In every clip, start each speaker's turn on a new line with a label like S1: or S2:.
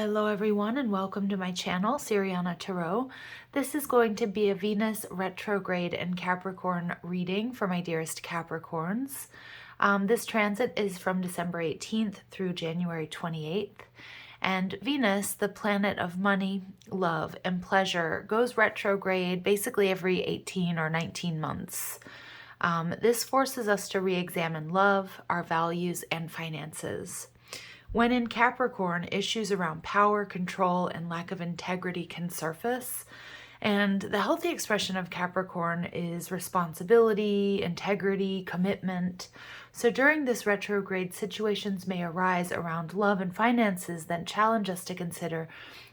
S1: Hello everyone and welcome to my channel, Siriana Tarot. This is going to be a Venus retrograde and Capricorn reading for my dearest Capricorns. This transit is from December 18th through January 28th. And Venus, the planet of money, love, and pleasure, goes retrograde basically every 18 or 19 months. This forces us to re-examine love, our values, and finances. When in Capricorn, issues around power, control, and lack of integrity can surface. And the healthy expression of Capricorn is responsibility, integrity, commitment. So during this retrograde, situations may arise around love and finances that challenge us to consider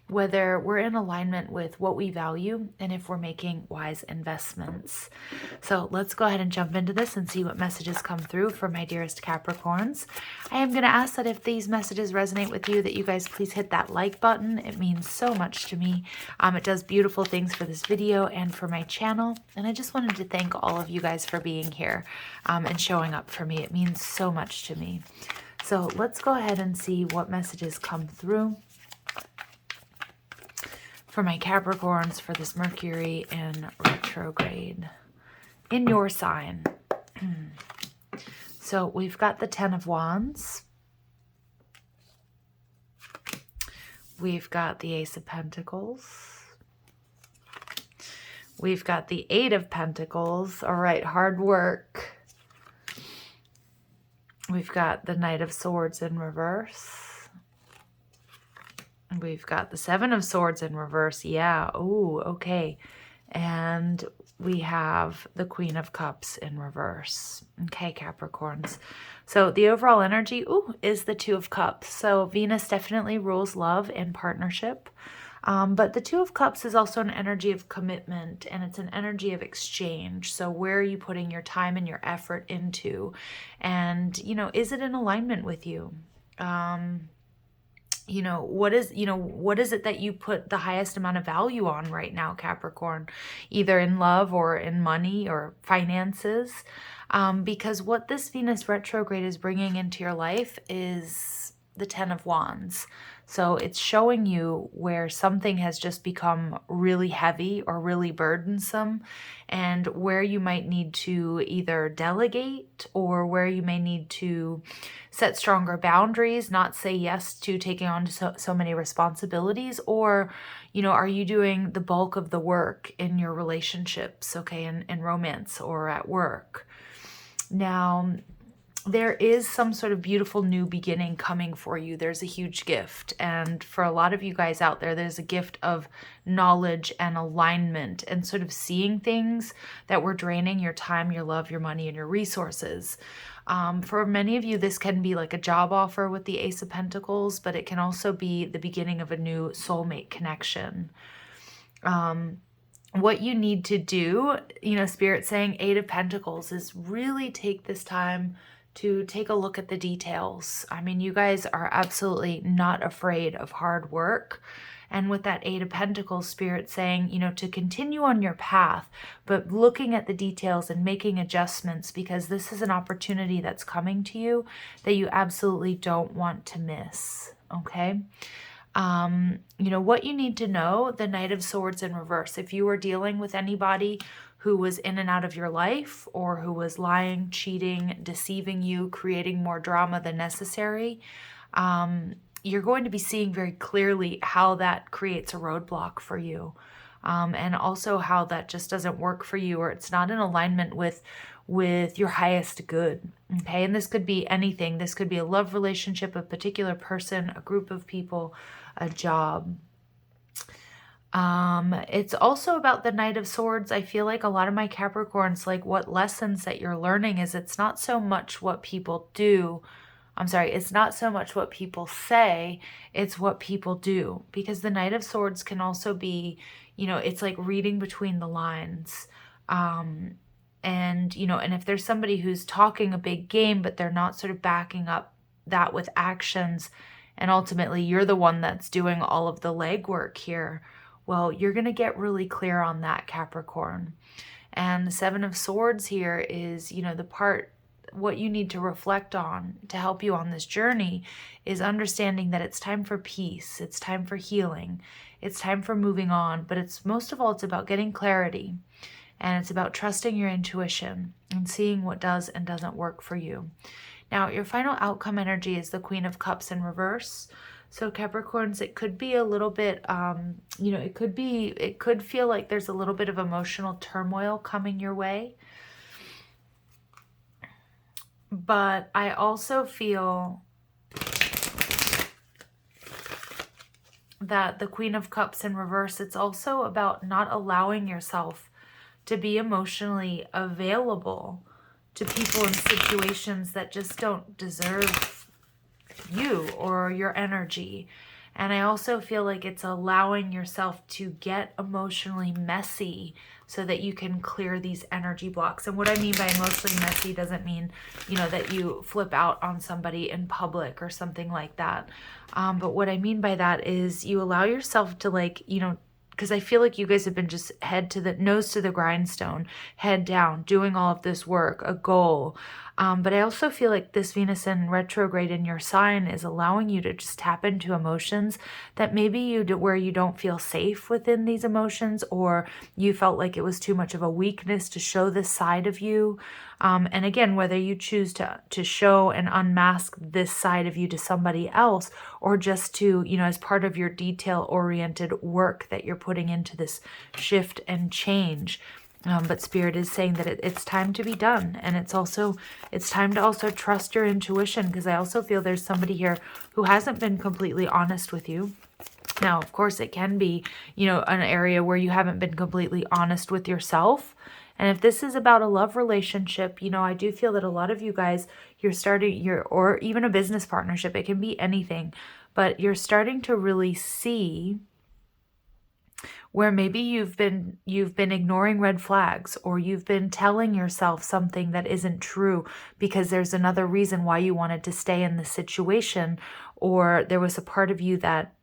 S1: whether we're in alignment with what we value and if we're making wise investments. So let's go ahead and jump into this and see what messages come through for my dearest Capricorns. I am going to ask that if these messages resonate with you, that you guys please hit that like button. It means so much to me. It does beautiful things for this video and for my channel. And I just wanted to thank all of you guys for being here and showing up for me. It means so much to me. So let's go ahead and see what messages come through for my Capricorns for this Mercury in retrograde in your sign. So we've got the Ten of Wands. We've got the Ace of Pentacles. We've got the Eight of Pentacles. All right, hard work. We've got the Knight of Swords in reverse. We've got the Seven of Swords in reverse. Yeah. Oh, okay. And we have the Queen of Cups in reverse. Okay, Capricorns. So the overall energy, is the Two of Cups. So Venus definitely rules love and partnership. But the Two of Cups is also an energy of commitment, and it's an energy of exchange. So where are you putting your time and your effort into? And, is it in alignment with you? What is it that you put the highest amount of value on right now, Capricorn, either in love or in money or finances? Because what this Venus retrograde is bringing into your life is the Ten of Wands. So it's showing you where something has just become really heavy or really burdensome, and where you might need to either delegate or where you may need to set stronger boundaries, not say yes to taking on so many responsibilities, or, are you doing the bulk of the work in your relationships, okay, in romance or at work? Now, there is some sort of beautiful new beginning coming for you. There's a huge gift. And for a lot of you guys out there, there's a gift of knowledge and alignment and sort of seeing things that were draining your time, your love, your money, and your resources. For many of you, this can be like a job offer with the Ace of Pentacles, but it can also be the beginning of a new soulmate connection. What you need to do, Spirit saying Eight of Pentacles, is really take this time to take a look at the details. I mean, you guys are absolutely not afraid of hard work. And with that Eight of Pentacles, Spirit saying, to continue on your path, but looking at the details and making adjustments, because this is an opportunity that's coming to you that you absolutely don't want to miss, okay? What you need to know, the Knight of Swords in reverse. If you are dealing with anybody who was in and out of your life, or who was lying, cheating, deceiving you, creating more drama than necessary, you're going to be seeing very clearly how that creates a roadblock for you. And also how that just doesn't work for you, or it's not in alignment with your highest good. Okay. And this could be anything. This could be a love relationship, a particular person, a group of people, a job. It's also about the Knight of Swords. I feel like a lot of my Capricorns, like what lessons that you're learning is it's not so much what people do. It's not so much what people say, it's what people do. Because the Knight of Swords can also be, it's like reading between the lines. And if there's somebody who's talking a big game, but they're not sort of backing up that with actions, and ultimately you're the one that's doing all of the legwork here, well, you're going to get really clear on that, Capricorn. And the Seven of Swords here is, the part what you need to reflect on to help you on this journey is understanding that it's time for peace, it's time for healing, it's time for moving on, but it's most of all, it's about getting clarity, and it's about trusting your intuition and seeing what does and doesn't work for you. Now, your final outcome energy is the Queen of Cups in reverse. So Capricorns, it could be a little bit, it could feel like there's a little bit of emotional turmoil coming your way. But I also feel that the Queen of Cups in reverse, it's also about not allowing yourself to be emotionally available to people in situations that just don't deserve you or your energy. And I also feel like it's allowing yourself to get emotionally messy so that you can clear these energy blocks. And what I mean by emotionally messy doesn't mean, that you flip out on somebody in public or something like that. But what I mean by that is you allow yourself to because I feel like you guys have been just nose to the grindstone, head down, doing all of this work, a goal. But I also feel like this Venus in retrograde in your sign is allowing you to just tap into emotions that maybe where you don't feel safe within these emotions, or you felt like it was too much of a weakness to show this side of you. And again, whether you choose to show and unmask this side of you to somebody else, or just to, as part of your detail-oriented work that you're putting into this shift and change. But Spirit is saying that it's time to be done. And it's time to also trust your intuition, because I also feel there's somebody here who hasn't been completely honest with you. Now, of course, it can be, an area where you haven't been completely honest with yourself. And if this is about a love relationship, I do feel that a lot of you guys, or even a business partnership, it can be anything, but you're starting to really see where maybe you've been ignoring red flags, or you've been telling yourself something that isn't true because there's another reason why you wanted to stay in the situation, or there was a part of you that,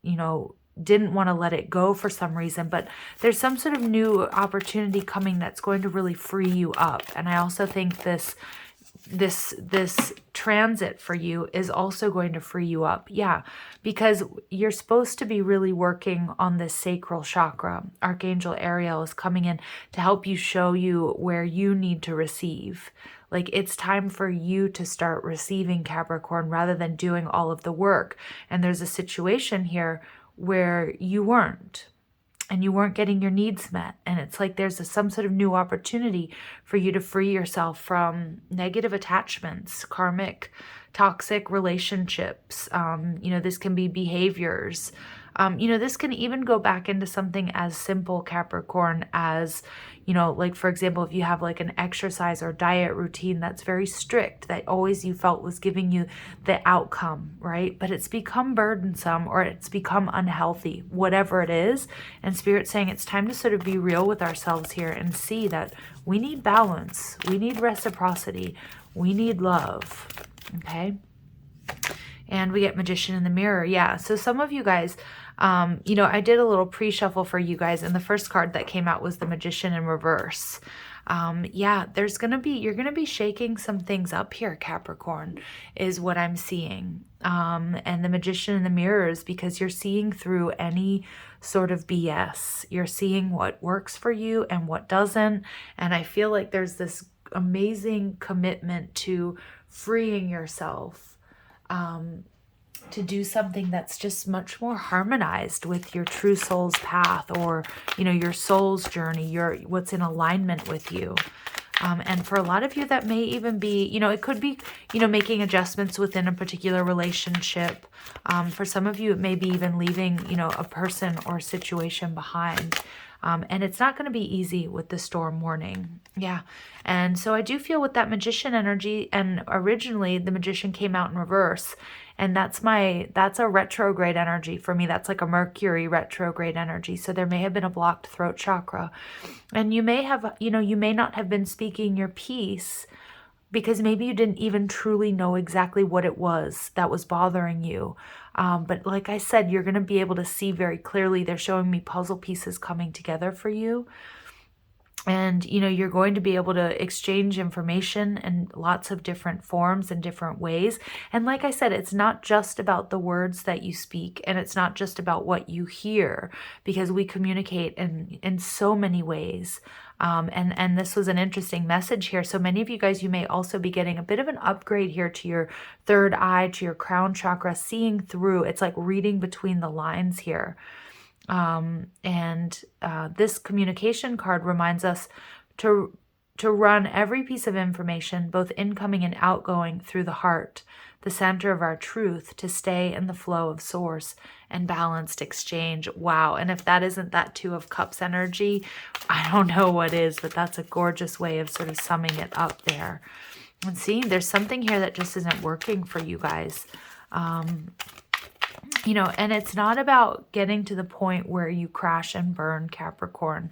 S1: didn't want to let it go for some reason, but there's some sort of new opportunity coming that's going to really free you up. And I also think this transit for you is also going to free you up. Yeah, because you're supposed to be really working on this sacral chakra. Archangel Ariel is coming in to help you, show you where you need to receive. Like, it's time for you to start receiving, Capricorn, rather than doing all of the work. And there's a situation here where you weren't. And you weren't getting your needs met. And it's like there's some sort of new opportunity for you to free yourself from negative attachments, karmic, toxic relationships. This can be behaviors. This can even go back into something as simple, Capricorn, as, like, for example, if you have like an exercise or diet routine that's very strict, that always you felt was giving you the outcome, right? But it's become burdensome, or it's become unhealthy, whatever it is. And Spirit's saying it's time to sort of be real with ourselves here and see that we need balance. We need reciprocity. We need love. Okay. And we get Magician in the Mirror. Yeah. So some of you guys, I did a little pre-shuffle for you guys, and the first card that came out was the Magician in reverse. You're going to be shaking some things up here, Capricorn, is what I'm seeing. And the Magician in the Mirror is because you're seeing through any sort of BS. You're seeing what works for you and what doesn't. And I feel like there's this amazing commitment to freeing yourself, to do something that's just much more harmonized with your true soul's path, or, your soul's journey, what's in alignment with you. And for a lot of you, that may even be, it could be, making adjustments within a particular relationship. For some of you, it may be even leaving, a person or situation behind. And it's not going to be easy with the storm warning. Yeah. And so I do feel with that Magician energy, and originally the Magician came out in reverse, and that's a retrograde energy for me. That's like a Mercury retrograde energy. So there may have been a blocked throat chakra, and you may have, you may not have been speaking your piece because maybe you didn't even truly know exactly what it was that was bothering you. But like I said, you're going to be able to see very clearly. They're showing me puzzle pieces coming together for you. And, you know, you're going to be able to exchange information in lots of different forms and different ways. And like I said, it's not just about the words that you speak, and it's not just about what you hear, because we communicate in so many ways. And this was an interesting message here. So many of you guys, you may also be getting a bit of an upgrade here to your third eye, to your crown chakra, seeing through. It's like reading between the lines here. This communication card reminds us to run every piece of information, both incoming and outgoing, through the heart, the center of our truth, to stay in the flow of source and balanced exchange. Wow. And if that isn't that Two of Cups energy, I don't know what is, but that's a gorgeous way of sort of summing it up there. And see, there's something here that just isn't working for you guys. You know, and it's not about getting to the point where you crash and burn, Capricorn.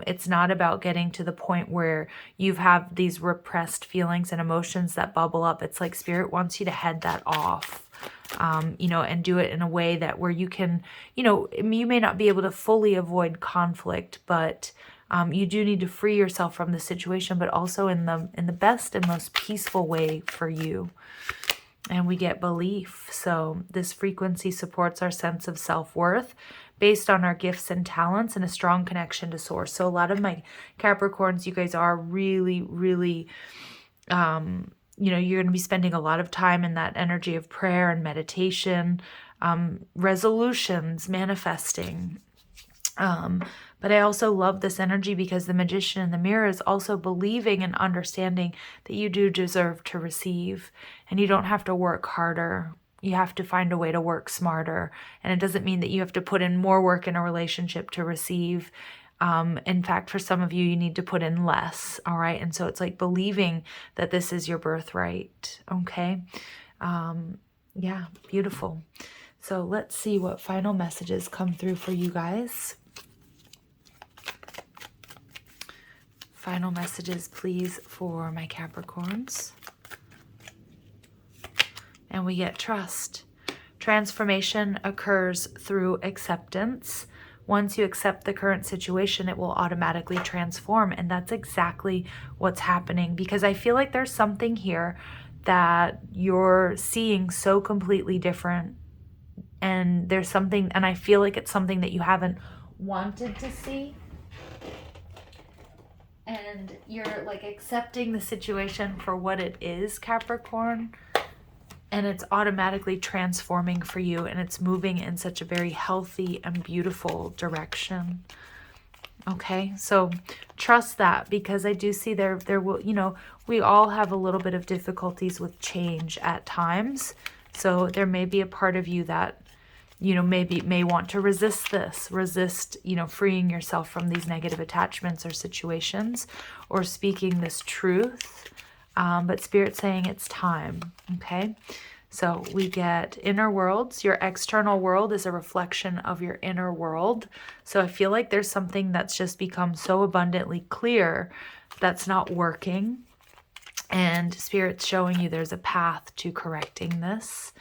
S1: It's not about getting to the point where you have these repressed feelings and emotions that bubble up. It's like Spirit wants you to head that off, you know, and do it in a way that where you can, you know, you may not be able to fully avoid conflict, but you do need to free yourself from the situation, but also in the best and most peaceful way for you. And we get belief. So this frequency supports our sense of self-worth based on our gifts and talents and a strong connection to source. So a lot of my Capricorns, you guys are really, really, you know, you're going to be spending a lot of time in that energy of prayer and meditation, resolutions, manifesting. But I also love this energy because the Magician in the Mirror is also believing and understanding that you do deserve to receive, and you don't have to work harder. You have to find a way to work smarter. And it doesn't mean that you have to put in more work in a relationship to receive. In fact, for some of you, you need to put in less. All right. And so it's like believing that this is your birthright. Okay. Yeah, beautiful. So let's see what final messages come through for you guys. Final messages, please, for my Capricorns. And we get trust. Transformation occurs through acceptance. Once you accept the current situation, it will automatically transform. And that's exactly what's happening, because I feel like there's something here that you're seeing so completely different. And there's something, and I feel like it's something that you haven't wanted to see. And you're like accepting the situation for what it is, Capricorn. And it's automatically transforming for you, and it's moving in such a very healthy and beautiful direction. Okay, so trust that, because I do see there will, you know, we all have a little bit of difficulties with change at times. So there may be a part of you that, you know, may want to resist this, you know, freeing yourself from these negative attachments or situations, or speaking this truth. But Spirit's saying it's time. Okay. So we get inner worlds. Your external world is a reflection of your inner world. So I feel like there's something that's just become so abundantly clear that's not working. And Spirit's showing you there's a path to correcting this.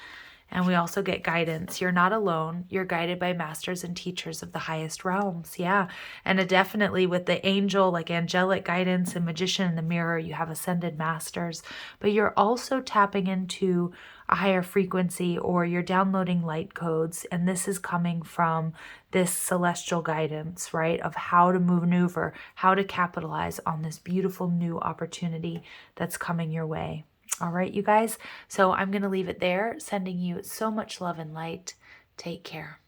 S1: And we also get guidance. You're not alone. You're guided by masters and teachers of the highest realms. Yeah. And definitely with the angel, like angelic guidance and Magician in the Mirror, you have ascended masters. But you're also tapping into a higher frequency, or you're downloading light codes. And this is coming from this celestial guidance, right? Of how to maneuver, how to capitalize on this beautiful new opportunity that's coming your way. All right, you guys. So I'm going to leave it there, sending you so much love and light. Take care.